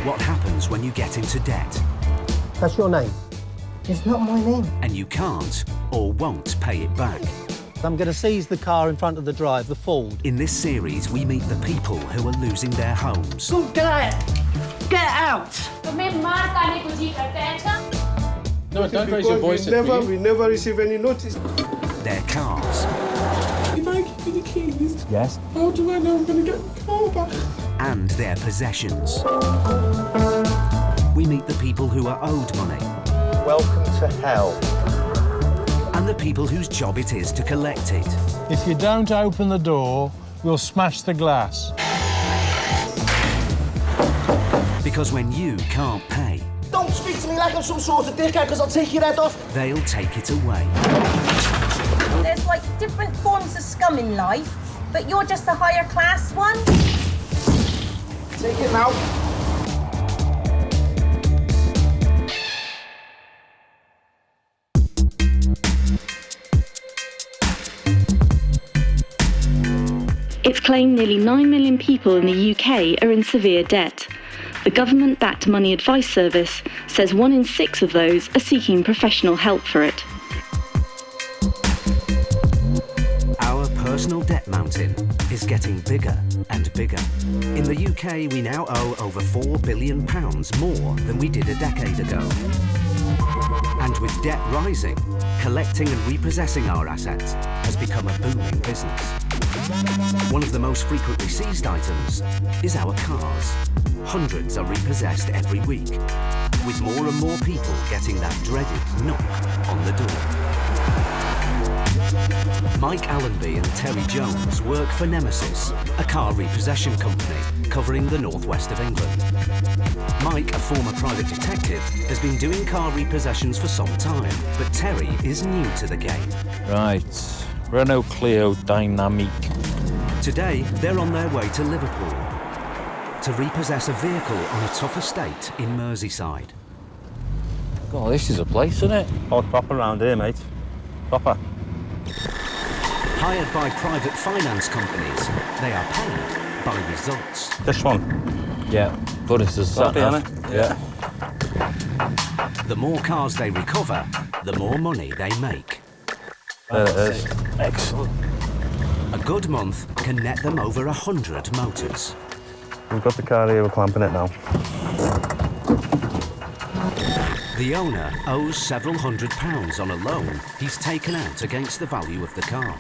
what happens when you get into debt. That's your name? It's not my name. And you can't or won't pay it back. I'm going to seize the car in front of the drive, the Ford. In this series, we meet the people who are losing their homes. Go, get out! Get out! No, don't raise your voice at me. We never receive any notice. Their cars. If I give you the keys, Yes? how do I know I'm going to get the car back? And their possessions. We meet the people who are owed money. Welcome to hell. And the people whose job it is to collect it. If you don't open the door, we'll smash the glass. Because when you can't pay, Don't speak to me like I'm some sort of dickhead, because I'll take your head off. they'll take it away. There's like different forms of scum in life, but you're just a higher class one. Take it now. It's claimed nearly 9 million people in the UK are in severe debt. The government-backed money advice service says 1 in 6 of those are seeking professional help for it. Our personal debt mountain is getting bigger and bigger. In the UK, we now owe over £4 billion more than we did a decade ago. And with debt rising, collecting and repossessing our assets has become a booming business. One of the most frequently seized items is our cars. Hundreds are repossessed every week, with more and more people getting that dreaded knock on the door. Mike Allenby and Terry Jones work for Nemesis, a car repossession company covering the northwest of England. Mike, a former private detective, has been doing car repossessions for some time, but Terry is new to the game. Right, Renault Clio Dynamic. Today, they're on their way to Liverpool to repossess a vehicle on a tough estate in Merseyside. God, this is a place, isn't it? Oh, it's proper around here, mate. Proper. Hired by private finance companies, they are paid by results. This one. Yeah, good as a Copy, sat-nav. innit? Yeah. The more cars they recover, the more money they make. There it is. Excellent. A good month can net them over 100 motors. We've got the car here, we're clamping it now. The owner owes several £100s on a loan he's taken out against the value of the car.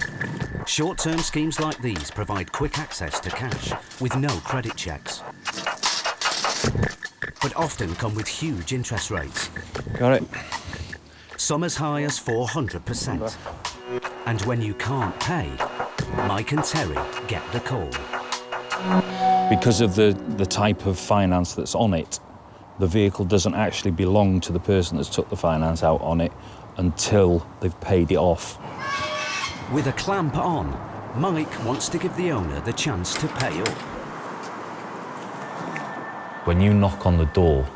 Short-term schemes like these provide quick access to cash with no credit checks, but often come with huge interest rates. Got it. Some as high as 400%. And when you can't pay, Mike and Terry get the call. Because of the type of finance that's on it, the vehicle doesn't actually belong to the person that's took the finance out on it until they've paid it off. With a clamp on, Mike wants to give the owner the chance to pay up. When you knock on the door,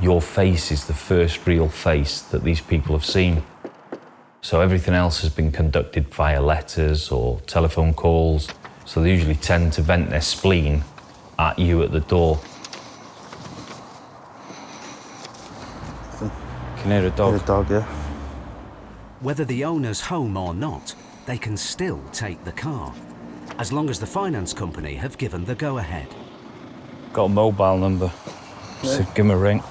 your face is the first real face that these people have seen. So everything else has been conducted via letters or telephone calls. So they usually tend to vent their spleen at you at the door. Can hear a dog. Hear a dog, yeah. Whether the owner's home or not, they can still take the car, as long as the finance company have given the go-ahead. Got a mobile number, so give him a ring.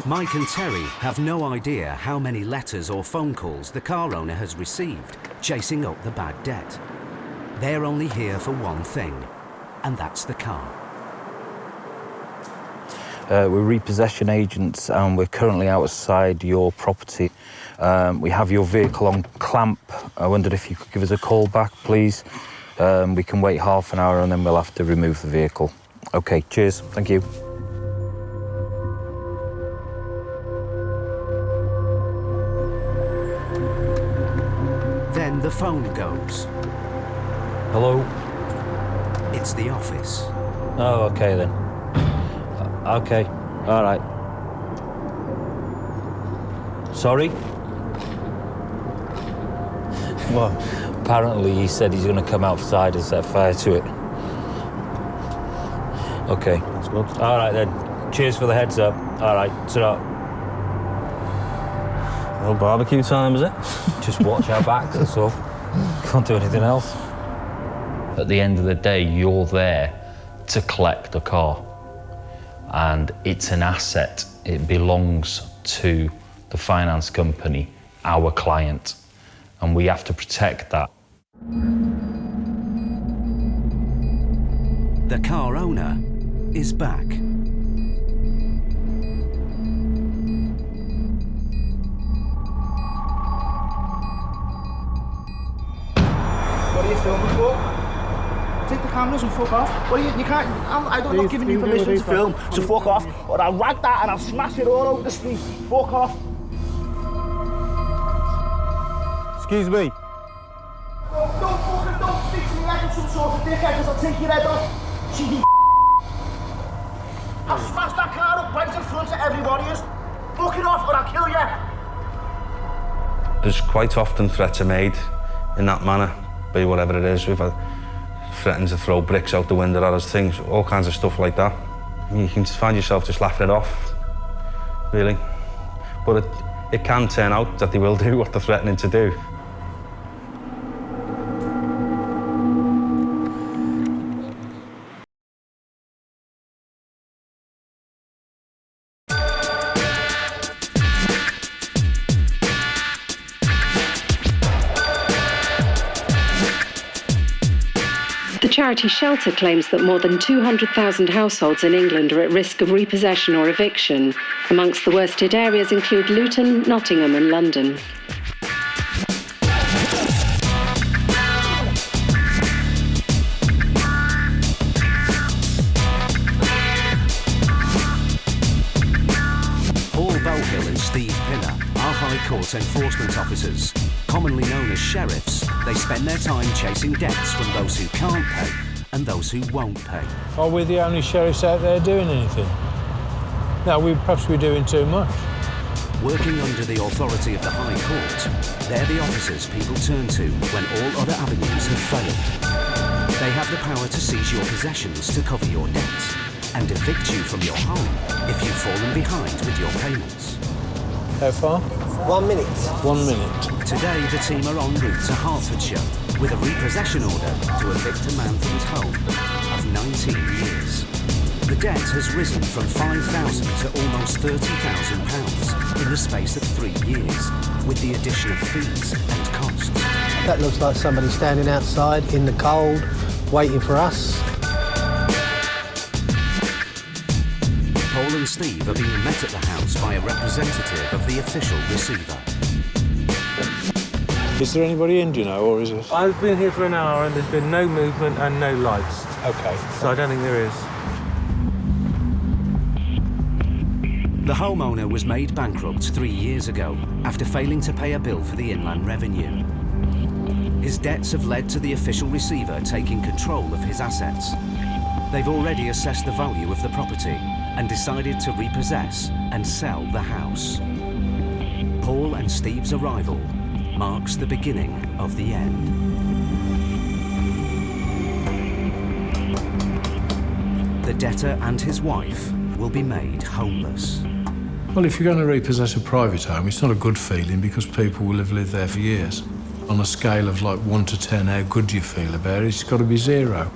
Mike and Terry have no idea how many letters or phone calls the car owner has received chasing up the bad debt. They're only here for one thing, and that's the car. We're repossession agents and we're currently outside your property. We have your vehicle on clamp. I wondered if you could give us a call back, please. We can wait half an hour and then we'll have to remove the vehicle. Okay, cheers, thank you. Then the phone goes. Hello? It's the office. Oh, okay then. Okay, all right. Sorry? What? Apparently he said he's going to come outside and set fire to it. Okay. That's good. All right then. Cheers for the heads up. All right, ta-ra. No barbecue time, is it? Just watch our backs, that's all. Can't do anything else. At the end of the day, you're there to collect the car. And it's an asset. It belongs to the finance company, our client. And we have to protect that. The car owner is back. What are you filming for? Take the cameras and fuck off. What are you can't, I'm not giving you permission to film, so fuck off. Or I'll rag that and I'll smash it all over the street. Fuck off. Excuse me. Don't speak to me like I'm some sort of dickhead, because I'll take your head off. Cheeky. I'll smash that car up right in front of everybody. Fuck it off or I'll kill you. There's quite often threats are made in that manner, be whatever it is. We've had threatened to throw bricks out the window at us, things, all kinds of stuff like that. You can find yourself just laughing it off, really. But it can turn out that they will do what they're threatening to do. The charity Shelter claims that more than 200,000 households in England are at risk of repossession or eviction. Amongst the worst hit areas include Luton, Nottingham and London. Paul Belhill and Steve Pinner are High Court enforcement officers. Commonly known as sheriffs, they spend their time chasing debts from those who can't pay and those who won't pay. Are we the only sheriffs out there doing anything? No, perhaps we're doing too much. Working under the authority of the High Court, they're the officers people turn to when all other avenues have failed. They have the power to seize your possessions to cover your debts and evict you from your home if you've fallen behind with your payments. How far? 1 minute. 1 minute. Today, the team are en route to Hertfordshire with a repossession order to evict a man from his home of 19 years. The debt has risen from £5,000 to almost £30,000 in the space of 3 years, with the addition of fees and costs. That looks like somebody standing outside in the cold, waiting for us. Paul and Steve are being met at the house by a representative of the official receiver. Is there anybody in, do you know, or is it? I've been here for an hour and there's been no movement and no lights. OK. So I don't think there is. The homeowner was made bankrupt 3 years ago after failing to pay a bill for the Inland Revenue. His debts have led to the official receiver taking control of his assets. They've already assessed the value of the property and decided to repossess and sell the house. Paul and Steve's arrival marks the beginning of the end. The debtor and his wife will be made homeless. Well, if you're going to repossess a private home, it's not a good feeling because people will have lived there for years. On a scale of like 1 to 10, how good do you feel about it? It's got to be 0.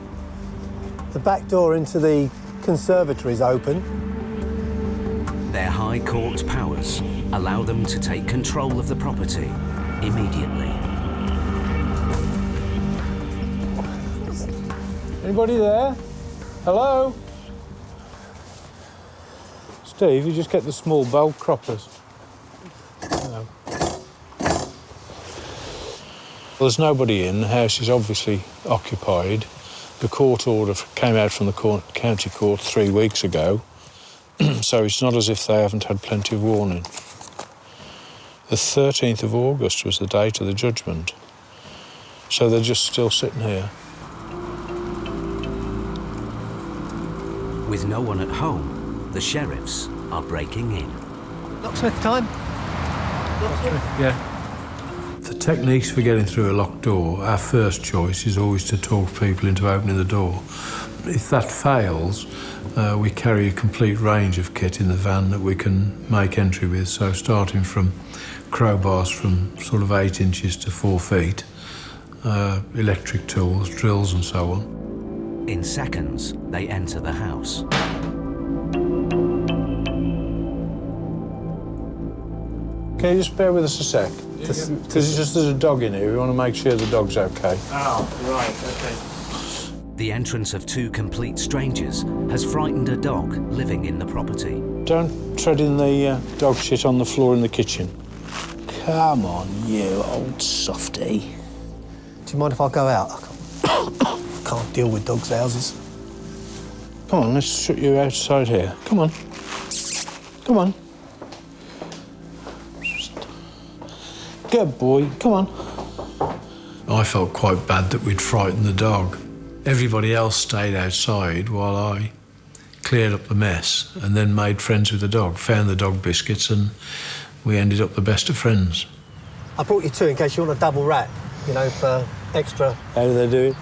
The back door into the conservatory is open. Their High Court powers allow them to take control of the property immediately. Anybody there? Hello? Steve, you just get the small bell croppers. No. Well, there's nobody in. The house is obviously occupied. The court order came out from the county court 3 weeks ago, so it's not as if they haven't had plenty of warning. The 13th of August was the date of the judgment, so they're just still sitting here. With no one at home, the sheriffs are breaking in. Locksmith time? Yeah. The Techniques for getting through a locked door, our first choice is always to talk people into opening the door. If that fails, we carry a complete range of kit in the van that we can make entry with, so starting from crowbars from sort of 8 inches to 4 feet, electric tools, drills and so on. In seconds, they enter the house. Okay, just bear with us a sec. Because there's a dog in here, we want to make sure the dog's okay. Oh, right, okay. The entrance of 2 complete strangers has frightened a dog living in the property. Don't tread in the dog shit on the floor in the kitchen. Come on, you old softy. Do you mind if I go out? I can't deal with dogs' houses. Come on, let's shut you outside here. Come on. Come on. Good boy, come on. I felt quite bad that we'd frightened the dog. Everybody else stayed outside while I cleared up the mess and then made friends with the dog, found the dog biscuits, and we ended up the best of friends. I brought you 2 in case you want a double wrap, you know, for extra. How do they do it?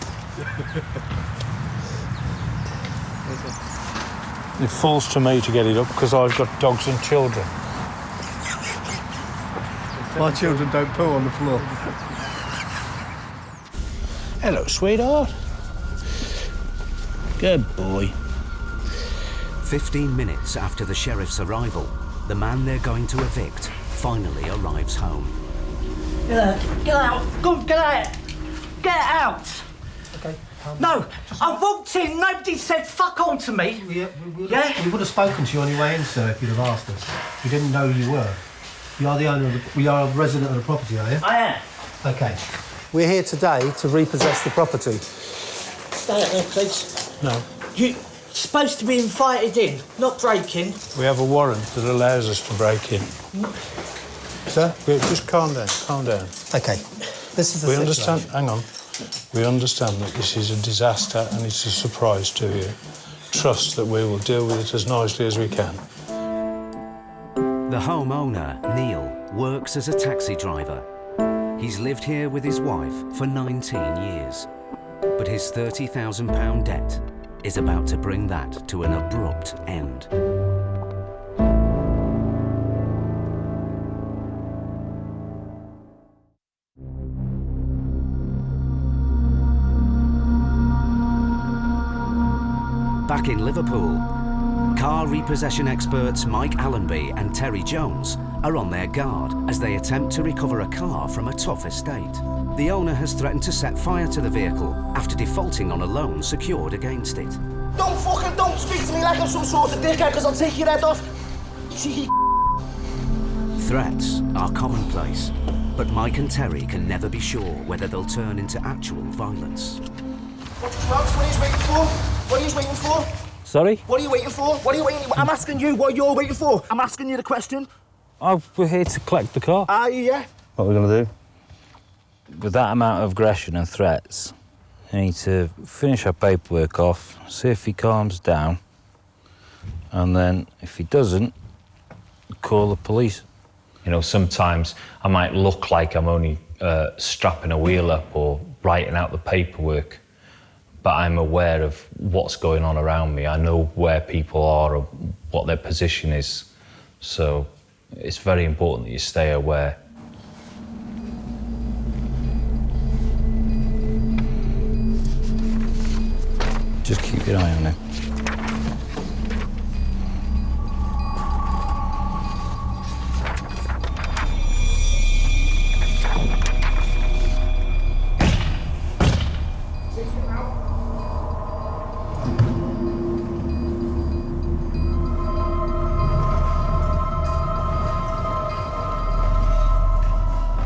It falls to me to get it up because I've got dogs and children. My children don't poo on the floor. Hello, sweetheart. Good boy. 15 minutes after the sheriff's arrival, the man they're going to evict finally arrives home. Get out! Go, get out! Get out! Okay. No, I walked in, nobody said fuck on to me. We would have spoken to you on your way in, sir, if you'd have asked us. We didn't know who you were. You are the owner of the, you are a resident of the property, are you? I am. Okay. We're here today to repossess the property. Stay out there, please. No. You're supposed to be invited in, not break in. We have a warrant that allows us to break in. Sir? Just calm down, calm down. Okay. This is the We situation. understand, hang on. We understand that this is a disaster and it's a surprise to you. Trust that we will deal with it as nicely as we can. The homeowner, Neil, works as a taxi driver. He's lived here with his wife for 19 years. But his £30,000 debt is about to bring that to an abrupt end. Back in Liverpool, car repossession experts Mike Allenby and Terry Jones are on their guard as they attempt to recover a car from a tough estate. The owner has threatened to set fire to the vehicle after defaulting on a loan secured against it. Don't speak to me like I'm some sort of dickhead, because I'll take your head off. See, Threats are commonplace, but Mike and Terry can never be sure whether they'll turn into actual violence. What are you waiting for? What are you waiting for? Sorry? What are you waiting for? What are you waiting? I'm asking you what you're waiting for. I'm asking you the question. Oh, we're here to collect the car. Are you, yeah? What are we going to do? With that amount of aggression and threats, we need to finish our paperwork off, see if he calms down, and then if he doesn't, call the police. You know, sometimes I might look like I'm only strapping a wheel up or writing out the paperwork, but I'm aware of what's going on around me. I know where people are or what their position is. So it's very important that you stay aware. Just keep your eye on him.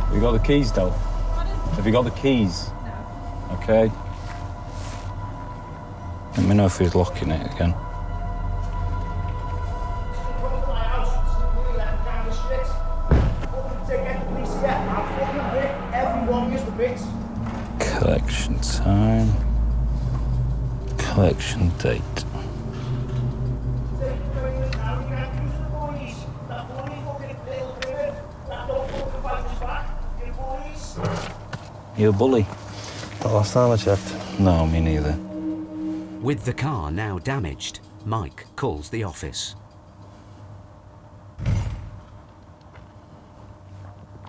Have you got the keys, though? Have you got the keys? No. Okay. Let me know if he's locking it again. Collection time. Collection date. You a bully? The last time I checked. No, me neither. With the car now damaged, Mike calls the office.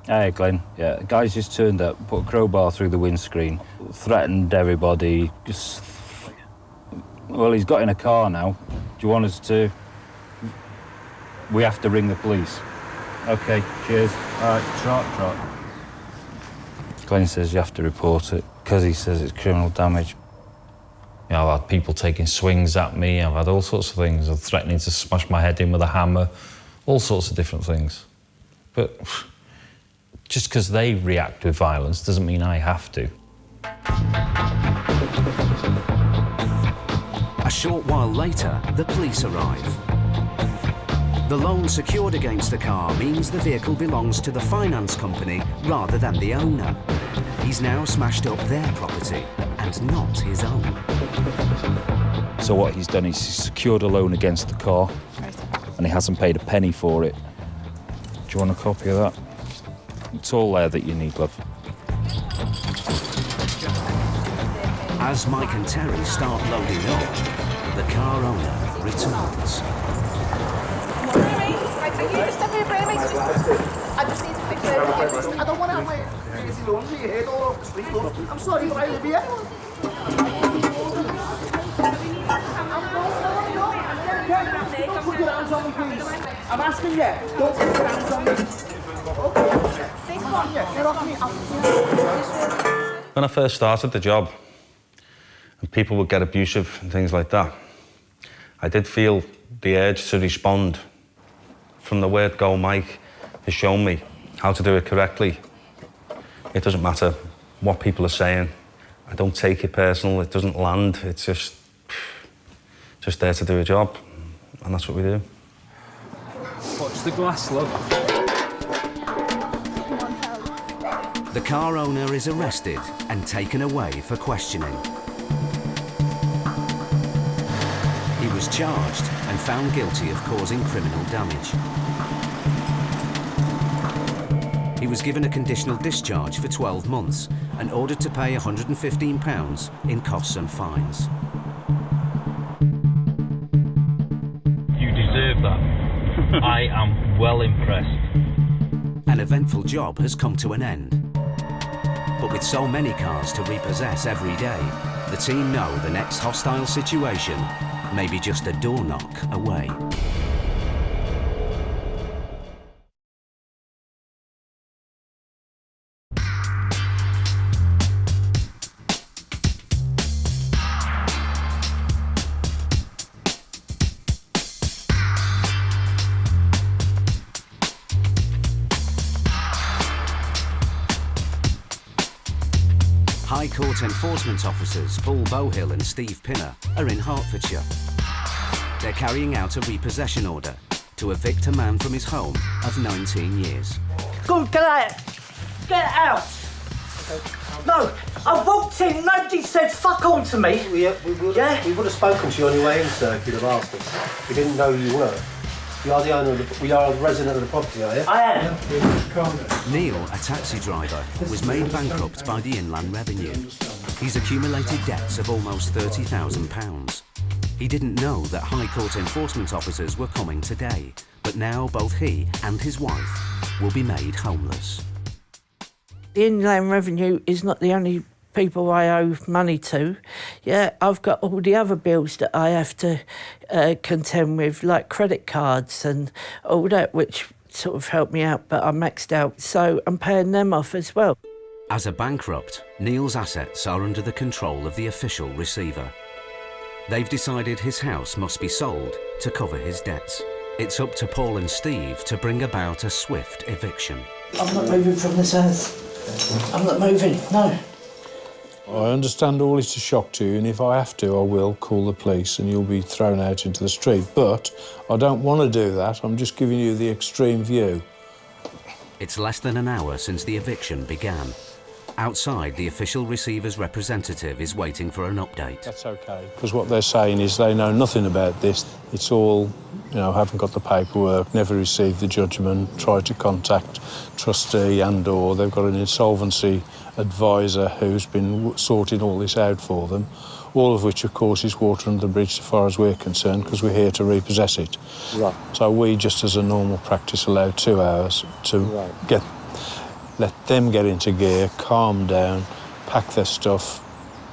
Hey, Glenn. Yeah, the guy's just turned up, put a crowbar through the windscreen, threatened everybody. Well, he's got in a car now. Do you want us to? We have to ring the police. OK, cheers. All right, trot. Glenn says you have to report it, because he says it's criminal damage. You know, I've had people taking swings at me, I've had all sorts of things, I'm threatening to smash my head in with a hammer, all sorts of different things. But just because they react with violence doesn't mean I have to. A short while later, the police arrive. The loan secured against the car means the vehicle belongs to the finance company rather than the owner. He's now smashed up their property and not his own. So what he's done is he's secured a loan against the car and he hasn't paid a penny for it. Do you want a copy of that? It's all there that you need, love. As Mike and Terry start loading up, the car owner returns. I just need to fix it. I don't want to have my dirty laundry head all over the street. Look, I'm sorry, but I live here. Don't put your hands on me, please. I'm asking you, don't put your hands on me. When I first started the job, and people would get abusive and things like that, I did feel the urge to respond. From the word go, Mike has shown me how to do it correctly. It doesn't matter what people are saying. I don't take it personal, it doesn't land. It's just there to do a job, and that's what we do. Watch the glass, love. The car owner is arrested and taken away for questioning. He was charged and found guilty of causing criminal damage. He was given a conditional discharge for 12 months and ordered to pay £115 in costs and fines. You deserve that. I am well impressed. An eventful job has come to an end. But with so many cars to repossess every day, the team know the next hostile situation may be just a door knock away. High Court enforcement officers Paul Bohill and Steve Pinner are in Hertfordshire. They're carrying out a repossession order to evict a man from his home of 19 years. Go, get out! Get out! No, I walked in, nobody said fuck on to me. We would have spoken to you on your way in, sir, if you'd have asked us. We didn't know you were. You are the owner of the, we are a resident of the property, are you? I am. Neil, a taxi driver, was made bankrupt by the Inland Revenue. He's accumulated debts of almost £30,000. He didn't know that High Court enforcement officers were coming today, but now both he and his wife will be made homeless. The Inland Revenue is not the only people I owe money to. Yeah, I've got all the other bills that I have to contend with, like credit cards and all that, which sort of helped me out, but I'm maxed out, so I'm paying them off as well. As a bankrupt, Neil's assets are under the control of the official receiver. They've decided his house must be sold to cover his debts. It's up to Paul and Steve to bring about a swift eviction. I'm not moving from this house. I'm not moving, no. I understand all is a shock to you, and if I have to, I will call the police and you'll be thrown out into the street. But I don't want to do that. I'm just giving you the extreme view. It's less than an hour since the eviction began. Outside, the official receiver's representative is waiting for an update. That's OK. Because what they're saying is they know nothing about this. It's all, you know, haven't got the paperwork, never received the judgment, tried to contact trustee and/or they've got an insolvency advisor who's been sorting all this out for them, all of which, of course, is water under the bridge as far as we're concerned, because we're here to repossess it. Right. So we, just as a normal practice, allow 2 hours to let them get into gear, calm down, pack their stuff,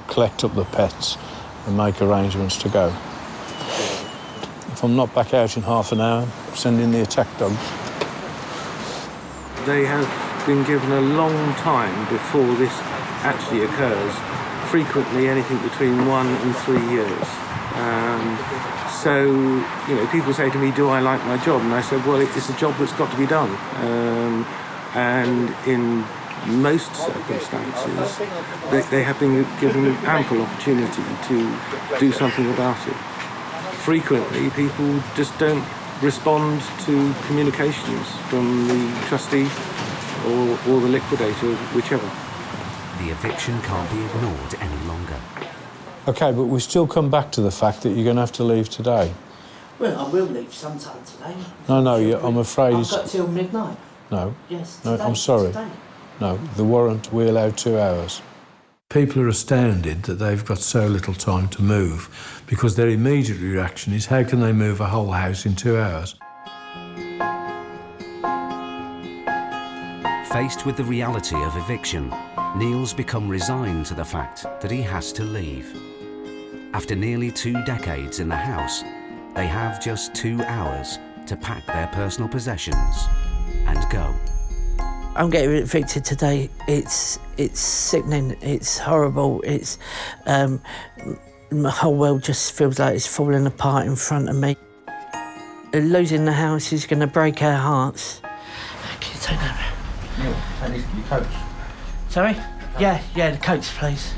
collect up the pets and make arrangements to go. If I'm not back out in half an hour, send in the attack dogs. They have been given a long time before this actually occurs, frequently anything between 1 and 3 years. So, you know, people say to me, do I like my job? And I said, well, it's a job that's got to be done. And in most circumstances, they have been given ample opportunity to do something about it. Frequently, people just don't respond to communications from the trustee or the liquidator, whichever. The eviction can't be ignored any longer. OK, but we still come back to the fact that you're going to have to leave today. Well, I will leave sometime today. No, I'm afraid I've got till midnight. No. Yes, No, today, I'm sorry. Today. No, the warrant, we allow 2 hours. People are astounded that they've got so little time to move, because their immediate reaction is, how can they move a whole house in 2 hours? Faced with the reality of eviction, Neil's become resigned to the fact that he has to leave. After nearly 2 decades in the house, they have just 2 hours to pack their personal possessions and go. I'm getting evicted today. It's sickening. It's horrible. It's my whole world just feels like it's falling apart in front of me. Losing the house is going to break our hearts. Can you take that? Neil, I need your coats. Sorry? Yeah, the coats, please.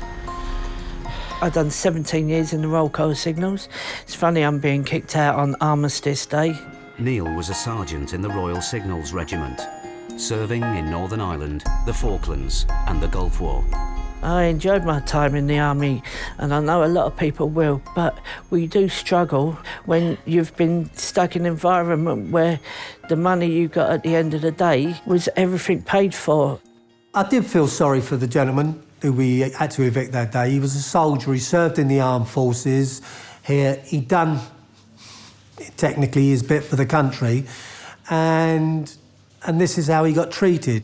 I've done 17 years in the roll call signals. It's funny I'm being kicked out on Armistice Day. Neil was a sergeant in the Royal Signals Regiment, serving in Northern Ireland, the Falklands and the Gulf War. I enjoyed my time in the army, and I know a lot of people will, but we do struggle when you've been stuck in an environment where the money you got at the end of the day was everything paid for. I did feel sorry for the gentleman who we had to evict that day. He was a soldier, he served in the armed forces. He'd done, technically, his bit for the country, and this is how he got treated.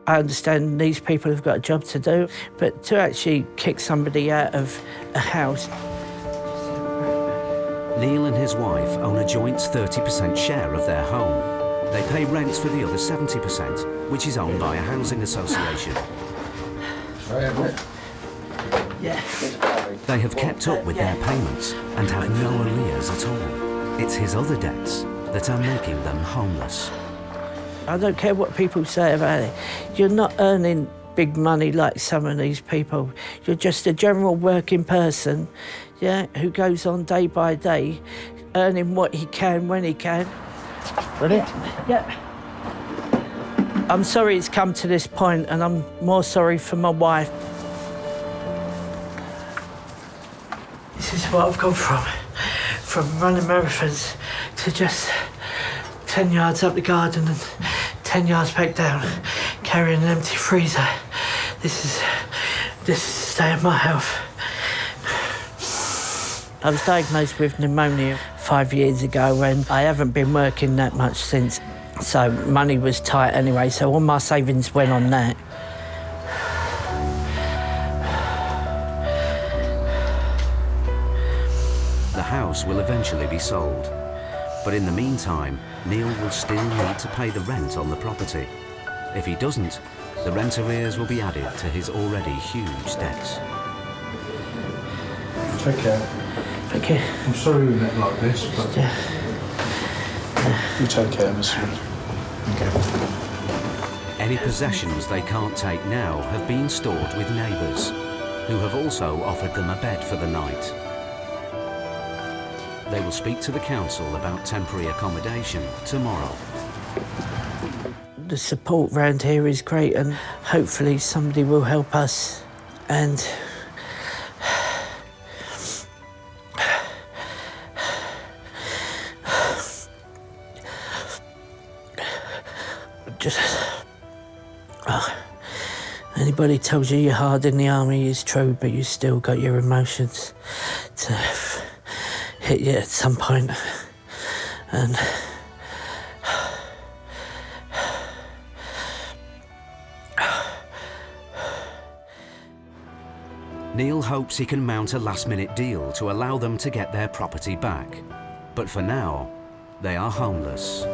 I understand these people have got a job to do, but to actually kick somebody out of a house... Neil and his wife own a joint 30% share of their home. They pay rent for the other 70%, which is owned by a housing association. Yeah. They have kept up with their payments and have no arrears at all. It's his other debts that are making them homeless. I don't care what people say about it. You're not earning big money like some of these people. You're just a general working person, yeah, who goes on day by day, earning what he can when he can. Ready? Yeah. I'm sorry it's come to this point, and I'm more sorry for my wife. This is what I've gone from running marathons to just 10 yards up the garden and 10 yards back down, carrying an empty freezer. This is the state of my health. I was diagnosed with pneumonia 5 years ago, and I haven't been working that much since. So money was tight anyway, so all my savings went on that. The house will eventually be sold. But in the meantime, Neil will still need to pay the rent on the property. If he doesn't, the rent arrears will be added to his already huge debts. Take care. Thank you. I'm sorry we met like this, but... Yeah. You take care, Mr. Reed. Okay. Any possessions they can't take now have been stored with neighbours, who have also offered them a bed for the night. They will speak to the council about temporary accommodation tomorrow. The support round here is great, and hopefully somebody will help us. And everybody tells you you're hard in the army is true, but you still got your emotions to hit you at some point. And Neil hopes he can mount a last-minute deal to allow them to get their property back. But for now, they are homeless.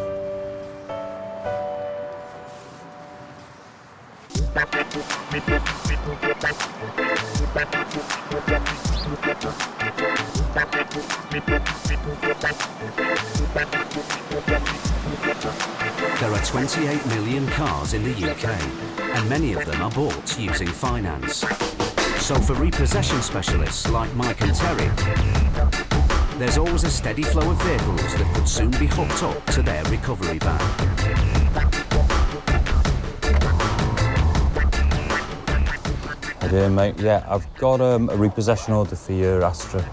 There are 28 million cars in the UK, and many of them are bought using finance. So for repossession specialists like Mike and Terry, there's always a steady flow of vehicles that could soon be hooked up to their recovery van. Hi there, mate. Yeah, I've got a repossession order for your Astra.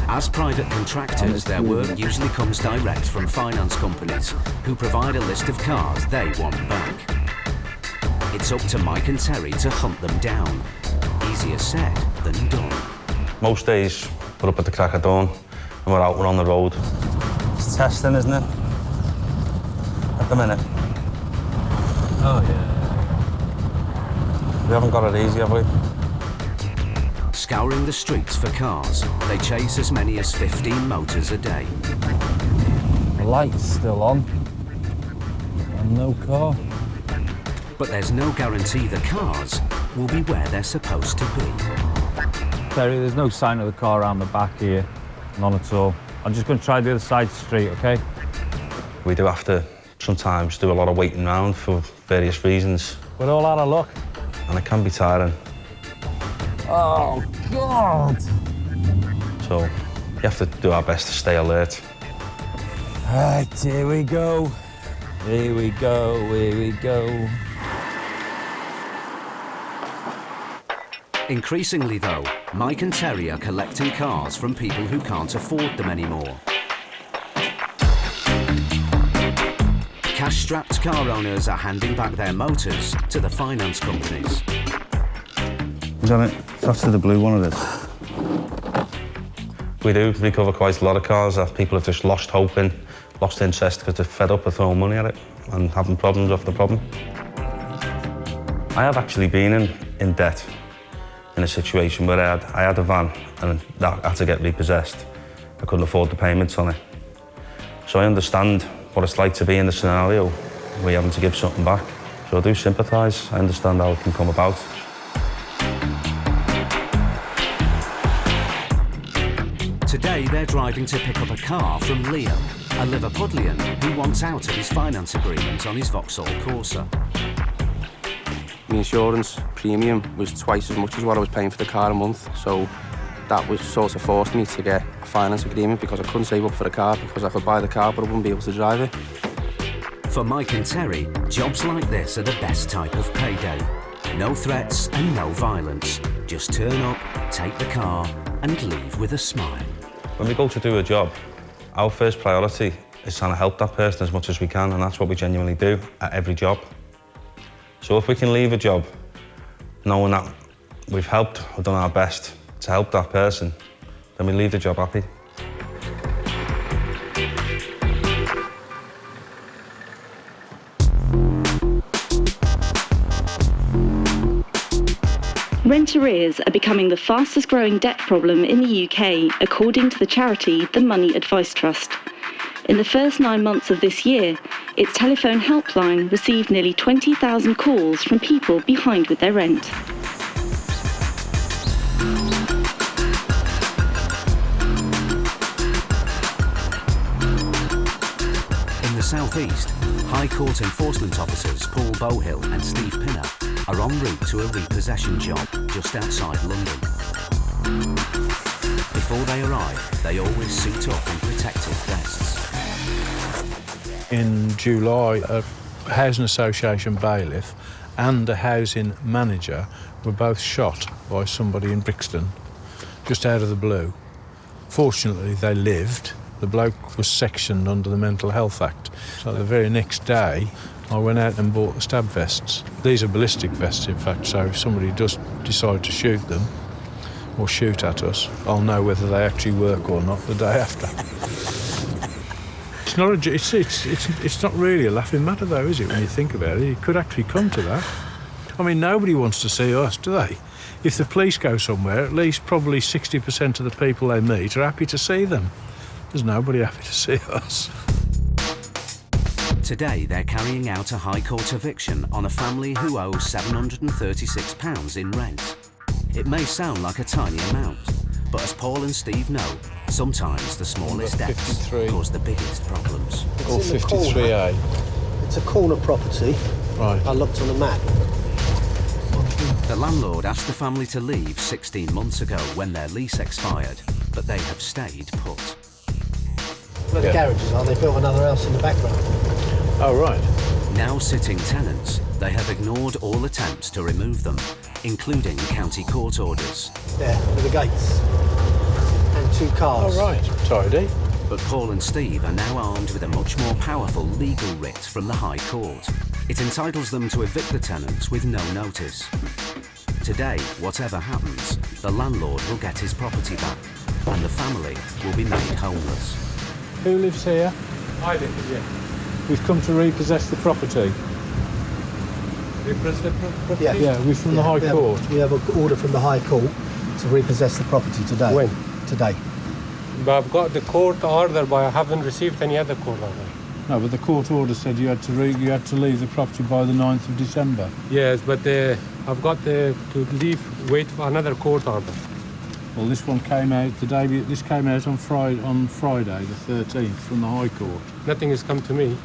As private contractors, their work usually comes direct from finance companies who provide a list of cars they want back. It's up to Mike and Terry to hunt them down. Easier said than done. Most days, we're up at the crack of dawn and we're on the road. It's testing, isn't it? At the minute. Oh, yeah. We haven't got it easy, have we? Scouring the streets for cars, they chase as many as 15 motors a day. The light's still on. And no car. But there's no guarantee the cars will be where they're supposed to be. Terry, there's no sign of the car around the back here. None at all. I'm just going to try the other side of the street, OK? We do have to sometimes do a lot of waiting around for various reasons. We're all out of luck. And it can be tiring. Oh, God! So you have to do our best to stay alert. Right, here we go. Here we go, here we go. Increasingly, though, Mike and Terry are collecting cars from people who can't afford them anymore. Cash-strapped car owners are handing back their motors to the finance companies. Is that it? That's the blue one, it is. We do recover quite a lot of cars that people have just lost hope in, lost interest because they're fed up with throwing money at it and having problems after problem. I have actually been in debt in a situation where I had a van and that had to get repossessed. I couldn't afford the payments on it. So I understand what it's like to be in the scenario where you're having to give something back. So I do sympathise. I understand how it can come about. Today, they're driving to pick up a car from Liam, a Liverpudlian who wants out of his finance agreement on his Vauxhall Corsa. My insurance premium was twice as much as what I was paying for the car a month, so that was sort of forced me to get a finance agreement because I couldn't save up for the car because I could buy the car but I wouldn't be able to drive it. For Mike and Terry, jobs like this are the best type of payday. No threats and no violence. Just turn up, take the car and leave with a smile. When we go to do a job, our first priority is trying to help that person as much as we can, and that's what we genuinely do at every job. So if we can leave a job knowing that we've helped or done our best to help that person, then we leave the job happy. Rent arrears are becoming the fastest growing debt problem in the UK, according to the charity The Money Advice Trust. In the first 9 months of this year, its telephone helpline received nearly 20,000 calls from people behind with their rent. In the southeast, High Court enforcement officers Paul Bowhill and Steve Pinner are en route to a repossession job just outside London. Before they arrive, they always suit up in protective vests. In July, a housing association bailiff and a housing manager were both shot by somebody in Brixton, just out of the blue. Fortunately, they lived, The bloke was sectioned under the Mental Health Act. So the very next day, I went out and bought the stab vests. These are ballistic vests, in fact, so if somebody does decide to shoot them or shoot at us, I'll know whether they actually work or not the day after. It's not really a laughing matter, though, is it, when you think about it? It could actually come to that. I mean, nobody wants to see us, do they? If the police go somewhere, at least probably 60% of the people they meet are happy to see them. There's nobody happy to see us. Today, they're carrying out a High Court eviction on a family who owe £736 in rent. It may sound like a tiny amount, but as Paul and Steve know, sometimes the smallest debts cause the biggest problems. Or 53A. It's a corner property. Right. I looked on the map. The landlord asked the family to leave 16 months ago when their lease expired, but they have stayed put. Where the garages are, they built another house in the background. Oh, right. Now sitting tenants, they have ignored all attempts to remove them, including county court orders. There, with the gates. And 2 cars. Oh, right. Tidy. But Paul and Steve are now armed with a much more powerful legal writ from the High Court. It entitles them to evict the tenants with no notice. Today, whatever happens, the landlord will get his property back, and the family will be made homeless. Who lives here? I did, yeah. We've come to repossess the property. Repossess the property? Yeah, we're from the High Court. We have an order from the High Court to repossess the property today. When? Today. But I've got the court order, but I haven't received any other court order. No, but the court order said you had to leave the property by the 9th of December. Yes, but I've got to leave, wait for another court order. Well, this one came out this came out on Friday, the 13th, from the High Court. Nothing has come to me.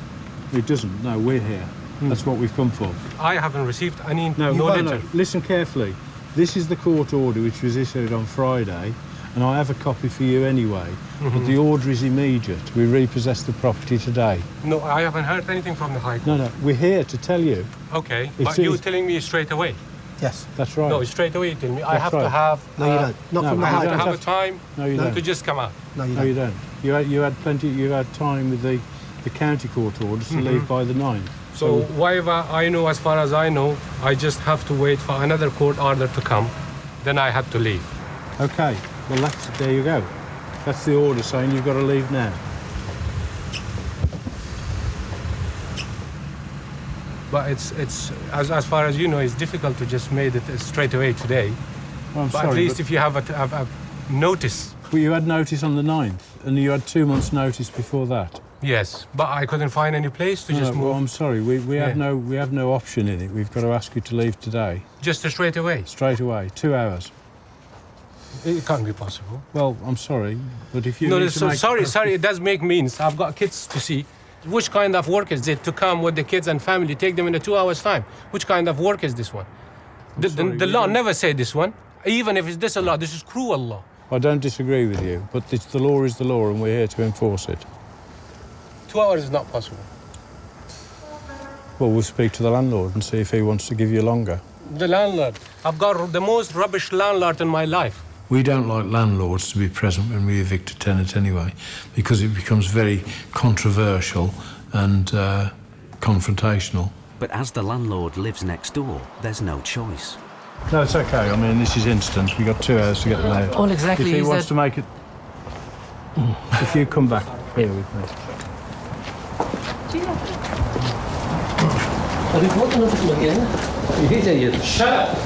It doesn't. No, we're here. That's what we've come for. I haven't received any No, letter. Listen carefully. This is the court order which was issued on Friday, and I have a copy for you anyway. But the order is immediate. We repossess the property today. No, I haven't heard anything from the High Court. No, we're here to tell you. Okay, but you're telling me straight away? Yes. That's right. No, straight away you tell me. I That's have right. to have... No, you don't. Not from the High Court. I have a time to just come out. No, you don't. You had plenty. You had time with the county court orders to leave by the 9th. So whatever I know, as far as I know, I just have to wait for another court order to come. Then I have to leave. Okay. Well, there you go. That's the order saying you've got to leave now. But it's as far as you know, it's difficult to just make it straight away today. Well, but at least if you have a notice. Well, you had notice on the 9th, and you had 2 months' notice before that. Yes, but I couldn't find any place to just move. Well, I'm sorry. We have no option in it. We've got to ask you to leave today. Just straight away. Straight away. 2 hours. It can't be possible. Well, I'm sorry, but if you sorry, it does make means. I've got kids to see. Which kind of work is it to come with the kids and family, take them in 2 hours' time? Which kind of work is this one? The law never said this one. Even if it's this a law, this is cruel law. I don't disagree with you, but the law is the law, and we're here to enforce it. 2 hours is not possible. Well, we'll speak to the landlord and see if he wants to give you longer. The landlord. I've got the most rubbish landlord in my life. We don't like landlords to be present when we evict a tenant anyway, because it becomes very controversial and confrontational. But as the landlord lives next door, there's no choice. No, it's okay. I mean, this is instant. We've got 2 hours to get them out. Well, exactly. If he wants to make it... If you come back here with me. Shut up!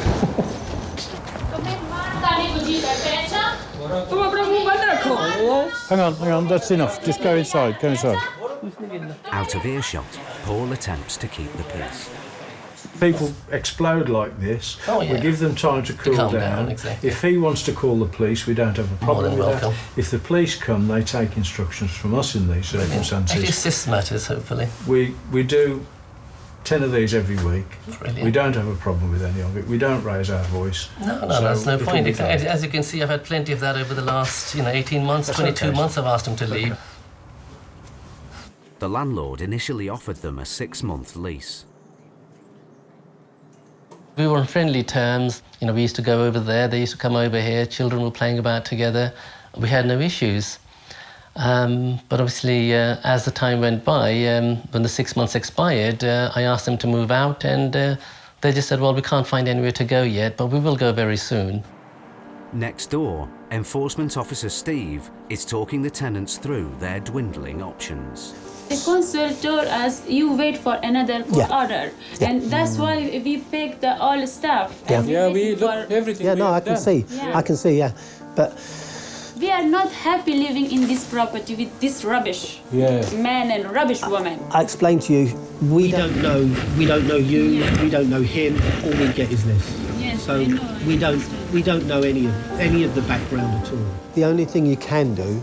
Hang on, that's enough. Just go inside, Out of earshot, Paul attempts to keep the peace. People explode like this. We give them time to cool down. Exactly. If he wants to call the police, we don't have a problem with that. If the police come, they take instructions from us in these circumstances. It assists matters, hopefully. We do 10 of these every week. Brilliant. We don't have a problem with any of it. We don't raise our voice. No, that's no point. As you can see, I've had plenty of that over the last 18 months, that's 22 months I've asked them to leave. The landlord initially offered them a 6-month lease. We were on friendly terms. We used to go over there, they used to come over here, children were playing about together. We had no issues. But obviously, as the time went by, when the 6 months expired, I asked them to move out, and they just said, well, we can't find anywhere to go yet, but we will go very soon. Next door, Enforcement Officer Steve is talking the tenants through their dwindling options. The council told us you wait for another court order, and that's why we picked the all staff. Yeah, we look everything. Yeah, no, I can see. Yeah. I can see, yeah. But we are not happy living in this property with this rubbish man and rubbish woman. I explained to you, we don't know you, we don't know him. All we get is this. Yes, So I know. we don't know any of the background at all. The only thing you can do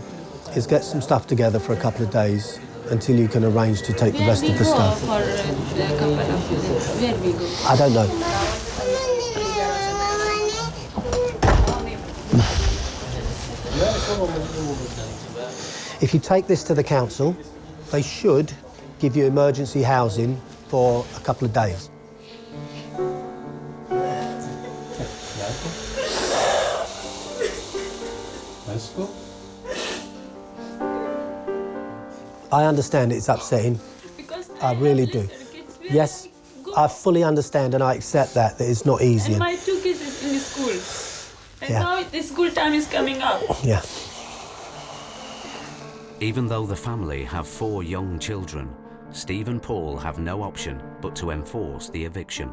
is get some stuff together for a couple of days until you can arrange to take the rest of the stuff. For a couple of days. Where we go? I don't know. If you take this to the council, they should give you emergency housing for a couple of days. I understand it's upsetting. I really do. Yes, I fully understand and I accept that it's not easy. And my 2 kids is in school. And Yeah. now the school time is coming up. Yeah. Even though the family have 4 young children, Steve and Paul have no option but to enforce the eviction.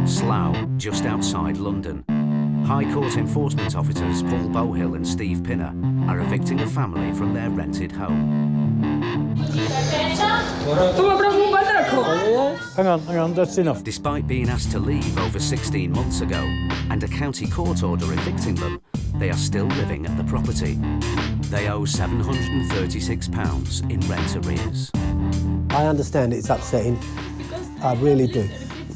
Slough, just outside London. High Court enforcement officers Paul Bowhill and Steve Pinner are evicting a family from their rented home. Hang on, that's enough. Despite being asked to leave over 16 months ago and a county court order evicting them, they are still living at the property. They owe £736 in rent arrears. I understand it's upsetting. I really do.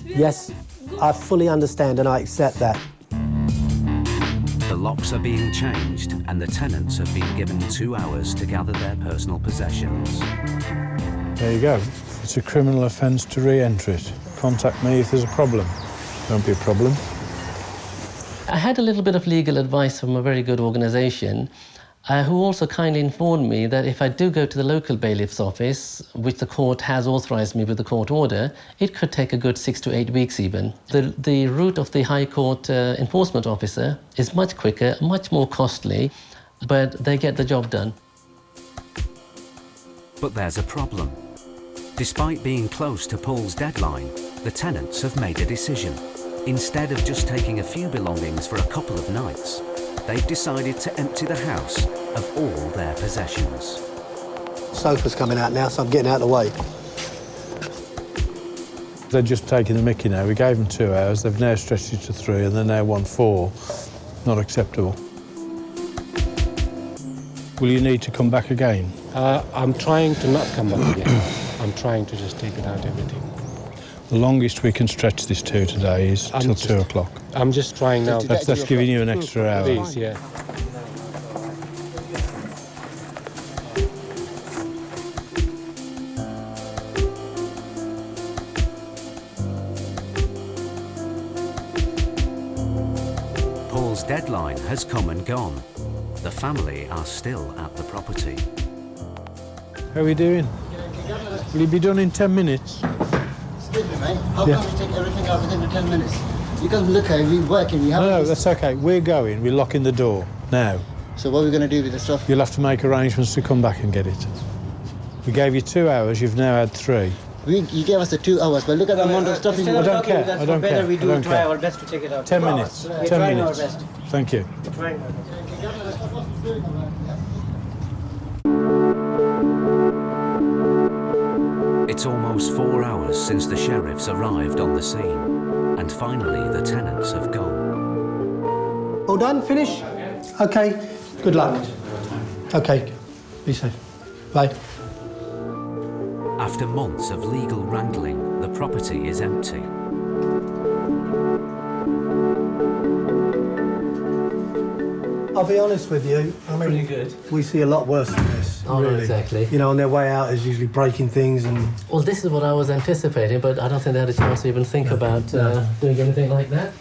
Yes, I fully understand and I accept that. The locks are being changed and the tenants have been given 2 hours to gather their personal possessions. There you go. It's a criminal offence to re-enter it. Contact me if there's a problem. Won't be a problem. I had a little bit of legal advice from a very good organisation who also kindly informed me that if I do go to the local bailiff's office, which the court has authorised me with the court order, it could take a good 6 to 8 weeks even. The route of the High Court enforcement officer is much quicker, much more costly, but they get the job done. But there's a problem. Despite being close to Paul's deadline, the tenants have made a decision. Instead of just taking a few belongings for a couple of nights, they've decided to empty the house of all their possessions. Sofa's coming out now, so I'm getting out of the way. They're just taking the mickey now. We gave them 2 hours, they've now stretched it to 3 and they now want 4. Not acceptable. Will you need to come back again? I'm trying to not come back again. I'm trying to just take it out everything. The longest we can stretch this to today is till 2 o'clock. I'm just trying now. That's giving you an extra hour. Please, yeah. Paul's deadline has come and gone. The family are still at the property. How are we doing? Will you be done in 10 minutes? Excuse me, mate. How come we take everything out within the 10 minutes? You can look at it, we're working. No, that's okay. We're going. We're locking the door now. So what are we going to do with the stuff? You'll have to make arrangements to come back and get it. We gave you 2 hours. You've now had 3. You gave us the 2 hours, but look at the amount of stuff. I don't care. I don't care. We I don't try care. our best to take it out. 10 minutes. We're 10 trying minutes. our best. Thank you. We're trying our best. It's almost 4 hours since the sheriffs arrived on the scene, and finally the tenants have gone. All done? Finish? Okay. Good luck. Okay. Be safe. Bye. After months of legal wrangling, the property is empty. I'll be honest with you, I mean, Pretty good. we see a lot worse than this. Oh, really. no, exactly. You know, on their way out is usually breaking things and... Well, this is what I was anticipating, but I don't think they had a chance to even think about doing anything like that.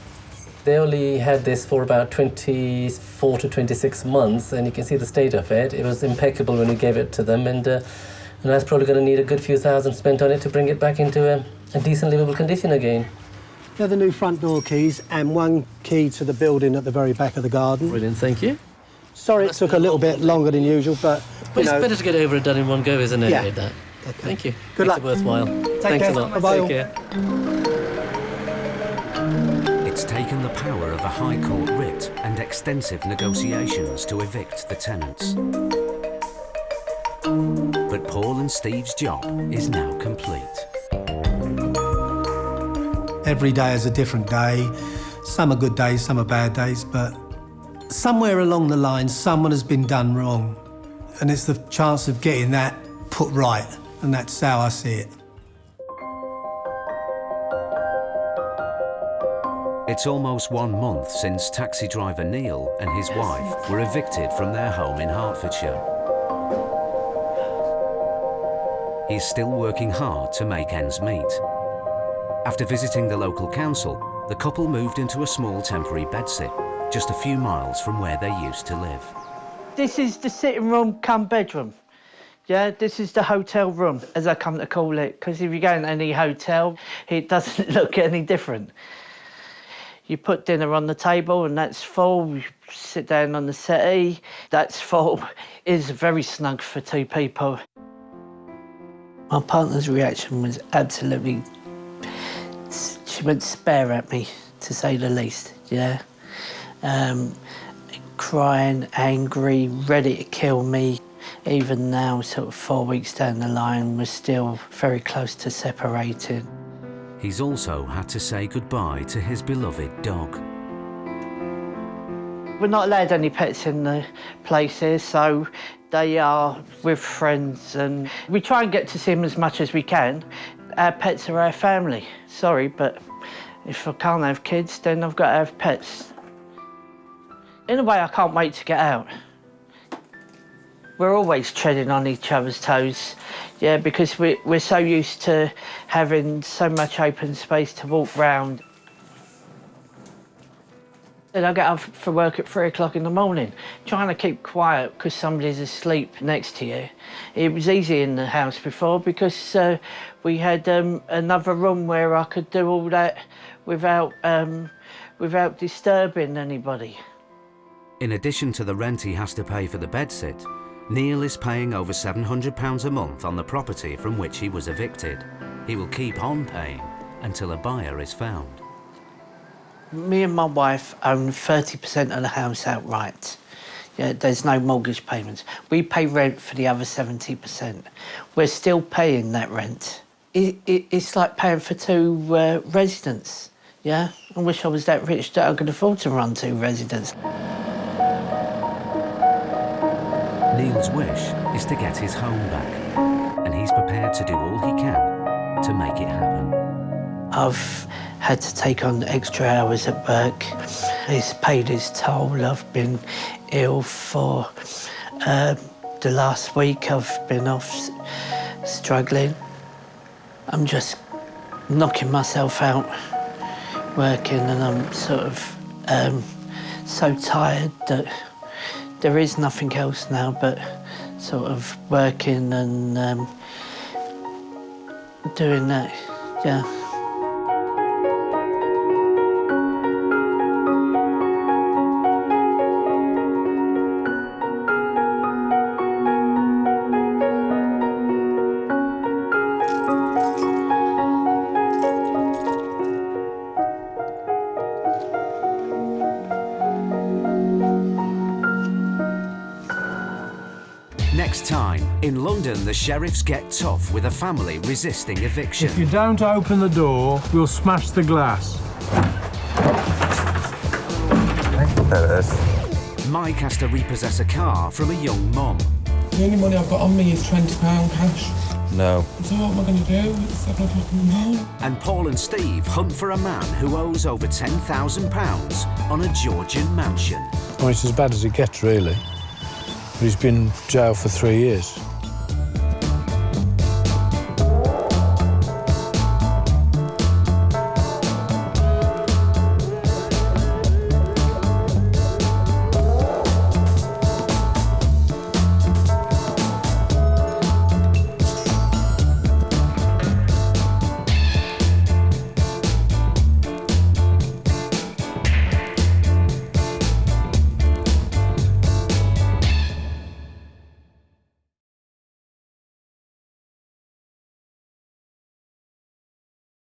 They only had this for about 24 to 26 months, and you can see the state of it. It was impeccable when we gave it to them, and that's probably going to need a good few thousand spent on it to bring it back into a decent livable condition again. They're the new front door keys and one key to the building at the very back of the garden. Brilliant, thank you. Sorry it took a little bit longer than usual, but it's better to get over it done in one go, isn't it? Yeah. That. Okay. Thank you. Good luck. It's worthwhile. Thanks a care. lot. Bye-bye. Take care. It's taken the power of a High Court writ and extensive negotiations to evict the tenants. But Paul and Steve's job is now complete. every day is a different day. Some are good days, some are bad days, but somewhere along the line, someone has been done wrong. And it's the chance of getting that put right, and that's how I see it. It's almost 1 month since taxi driver Neil and his wife were evicted from their home in Hertfordshire. He's still working hard to make ends meet. After visiting the local council, the couple moved into a small temporary bedsit, just a few miles from where they used to live. This is the sitting room cum bedroom. Yeah, this is the hotel room, as I come to call it, because if you go in any hotel, it doesn't look any different. You put dinner on the table and that's full. You sit down on the settee, that's full. It's very snug for two people. My partner's reaction was absolutely... She went spare at me, to say the least, yeah. Crying, angry, ready to kill me. Even now, sort of 4 weeks down the line, we're still very close to separating. He's also had to say goodbye to his beloved dog. We're not allowed any pets in the place here, so they are with friends, and we try and get to see them as much as we can. Our pets are our family. Sorry, but if I can't have kids, then I've got to have pets. In a way, I can't wait to get out. We're always treading on each other's toes, yeah, because we're so used to having so much open space to walk round. And I get up for work at 3 o'clock in the morning, trying to keep quiet because somebody's asleep next to you. It was easy in the house before because we had another room where I could do all that without disturbing anybody. In addition to the rent he has to pay for the bedsit, Neil is paying over £700 a month on the property from which he was evicted. He will keep on paying until a buyer is found. Me and my wife own 30% of the house outright. Yeah, there's no mortgage payments. We pay rent for the other 70%. We're still paying that rent. It's like paying for two residents, yeah? I wish I was that rich that I could afford to run 2 residents. Neil's wish is to get his home back, and he's prepared to do all he can to make it happen. I've had to take on extra hours at work. It's paid its toll. I've been ill for the last week. I've been off struggling. I'm just knocking myself out working, and I'm sort of so tired that there is nothing else now but sort of working and doing that, yeah. Next time, in London, the sheriffs get tough with a family resisting eviction. If you don't open the door, we'll smash the glass. There it is. Mike has to repossess a car from a young mum. The only money I've got on me is £20 cash. No. So what am I going to do? It's 7 o'clock in the morning. And Paul and Steve hunt for a man who owes over £10,000 on a Georgian mansion. Well, it's as bad as it gets, really. But he's been in jail for 3 years.